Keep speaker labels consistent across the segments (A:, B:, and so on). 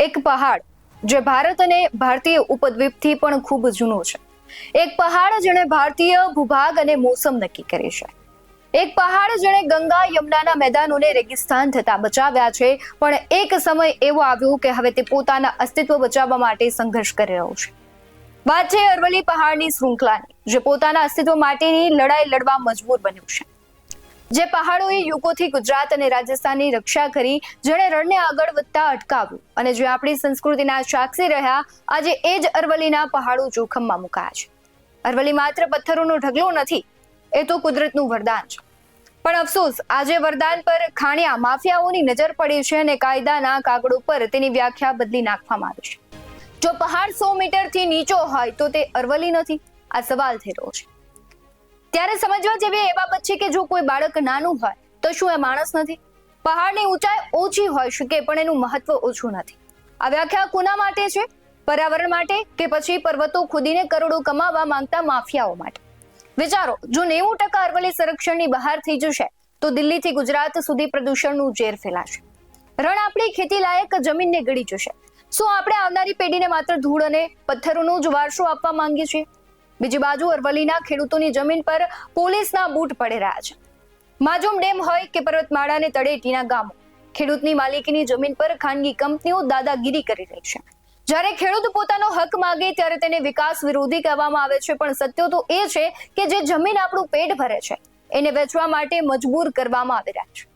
A: એક પહાડ જે ભારત અને ભારતીય ઉપદ્વીપથી પણ ખૂબ જૂનો છે. એક પહાડ જેણે ભારતીય ભૂભાગ અને મોસમ નક્કી કરી છે. એક પહાડ જેણે ગંગા યમુનાના મેદાનોને રેગિસ્તાન થતા બચાવ્યા છે, પણ એક સમય એવો આવ્યો કે હવે તે પોતાના અસ્તિત્વ બચાવવા માટે સંઘર્ષ કરી રહ્યો છે. વાત છે અરવલ્લી પહાડની શૃંખલાની, જે પોતાના અસ્તિત્વ માટેની લડાઈ લડવા મજબૂર બન્યું છે. જે પહાડોએ યુગોથી ગુજરાત અને રાજસ્થાનની રક્ષા કરી, જેણે રણને આગળ વધતા અટકાવ્યું અને જે આપણી સંસ્કૃતિના સાક્ષી રહ્યા, આજે એ જ અરવલ્લીના પહાડો જોખમમાં મુકાયા છે. અરવલ્લી માત્ર પથ્થરોનો ઢગલો નથી, એ તો કુદરતનું વરદાન છે. પણ અફસોસ, આજે વરદાન પર ખાણિયા માફિયાઓની નજર પડી છે અને કાયદાના કાગળો પર તેની વ્યાખ્યા બદલી નાખવામાં આવી છે. જો પહાડ 100 મીટરથી નીચો હોય તો તે અરવલ્લી નથી, આ સવાલ થઈ રહ્યો છે. ત્યારે સમજવા જેવી એ બાબત છે કે જો કોઈ બાળક નાનું હોય તો શું એ માણસ નથી? પહાડની ઊંચાઈ ઓછી હોઈ શકે, પણ એનું મહત્વ ઓછું નથી. આ વ્યાખ્યા કોના માટે છે? પર્યાવરણ માટે કે પછી પર્વતો ખોદીને કરોડો કમાવા માંગતા માફિયાઓ માટે? વિચારો, જો 90% અરવલ્લી સંરક્ષણની બહાર થઈ જશે તો દિલ્હીથી ગુજરાત સુધી પ્રદૂષણનું ઝેર ફેલાશે. રણ આપણી ખેતી લાયક જમીનને ગળી જશે. શું આપણે આવનારી પેઢીને માત્ર ધૂળ અને પથ્થરોનો જ વારસો આપવા માંગીએ છીએ? બીજી બાજુ અરવલ્લીના ખેડૂતોની જમીન પર પોલીસના બૂટ પડી રહ્યા છે. માજુમ ડેમ હોય કે પર્વતમાળાને તળેટીના ગામો, ખેડૂતની માલિકીની જમીન પર ખાનગી કંપનીઓ દાદાગીરી કરી રહી છે. જ્યારે ખેડૂત પોતાનો હક માંગે ત્યારે તેને વિકાસ વિરોધી કહેવામાં આવે છે, પણ સત્ય તો એ છે કે જે જમીન આપણું પેટ ભરે છે એને વેચવા માટે મજબૂર કરવામાં આવી રહ્યા છે.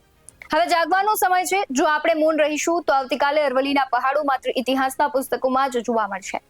A: હવે જાગવાનો સમય છે. જો આપણે મૌન રહીશું તો આવતીકાલે અરવલ્લીના પહાડો માત્ર ઇતિહાસના પુસ્તકોમાં જ જોવા મળશે.